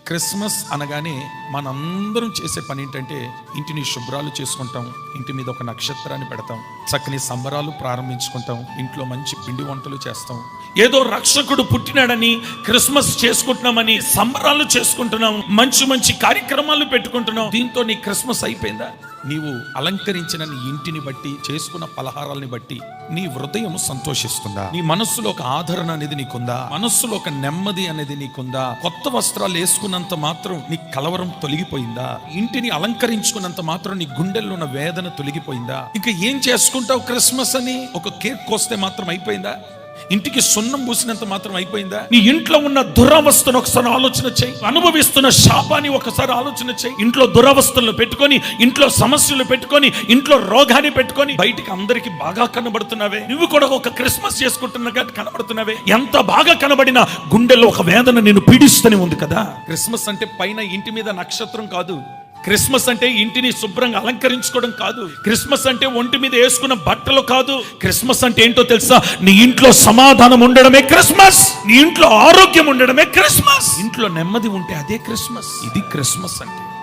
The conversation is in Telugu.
క్రిస్మస్ అనగానే మనందరం చేసే పని ఏంటంటే ఇంటిని శుభ్రాలు చేసుకుంటాం, ఇంటి మీద ఒక నక్షత్రాన్ని పెడతాం, చక్కని సంబరాలు ప్రారంభించుకుంటాం, ఇంట్లో మంచి పిండి వంటలు చేస్తాం. ఏదో రక్షకుడు పుట్టినాడని క్రిస్మస్ చేసుకుంటున్నామని సంబరాలు చేసుకుంటున్నాం, మంచి మంచి కార్యక్రమాలు పెట్టుకుంటున్నాం. దీంతో నీ క్రిస్మస్ అయిపోయిందా? నీవు అలంకరించిన నీ ఇంటిని బట్టి, చేసుకున్న పలహారాలని బట్టి నీ హృదయం సంతోషిస్తుందా? నీ మనస్సులో ఒక ఆదరణ అనేది నీకుందా? మనస్సులో ఒక నెమ్మది అనేది నీకుందా? కొత్త వస్త్రాలు వేసుకున్నంత మాత్రం నీ కలవరం తొలగిపోయిందా? ఇంటిని అలంకరించుకున్నంత మాత్రం నీ గుండెల్లో ఉన్న వేదన తొలగిపోయిందా? ఇంకా ఏం చేసుకుంటావు క్రిస్మస్ అని? ఒక కేక్ కోస్తే మాత్రం అయిపోయిందా? ఇంటికి సున్నం పూసినంత మాత్రం అయిపోయిందా? నీ ఇంట్లో ఉన్న దురవస్థను ఒకసారి ఆలోచన చేయి. అనుభవిస్తున్న శాపాన్ని ఒకసారి ఆలోచన చేయి. ఇంట్లో దురవస్థలను పెట్టుకొని, ఇంట్లో సమస్యలు పెట్టుకొని, ఇంట్లో రోగాన్ని పెట్టుకొని బయటికి అందరికి బాగా కనబడుతున్నావే. నువ్వు కూడా ఒక క్రిస్మస్ చేసుకుంటున్నగా కనబడుతున్నావే. ఎంత బాగా కనబడినా గుండెల్లో ఒక వేదన నేను పీడిస్తూనే ఉంది కదా. క్రిస్మస్ అంటే పైన ఇంటి మీద నక్షత్రం కాదు. క్రిస్మస్ అంటే ఇంటిని శుభ్రంగా అలంకరించుకోవడం కాదు. క్రిస్మస్ అంటే ఒంటి మీద వేసుకున్న బట్టలు కాదు. క్రిస్మస్ అంటే ఏంటో తెలుసా? నీ ఇంట్లో సమాధానం ఉండడమే క్రిస్మస్. నీ ఇంట్లో ఆరోగ్యం ఉండడమే క్రిస్మస్. ఇంట్లో నెమ్మది ఉంటే అదే క్రిస్మస్. ఇది క్రిస్మస్ అంటే.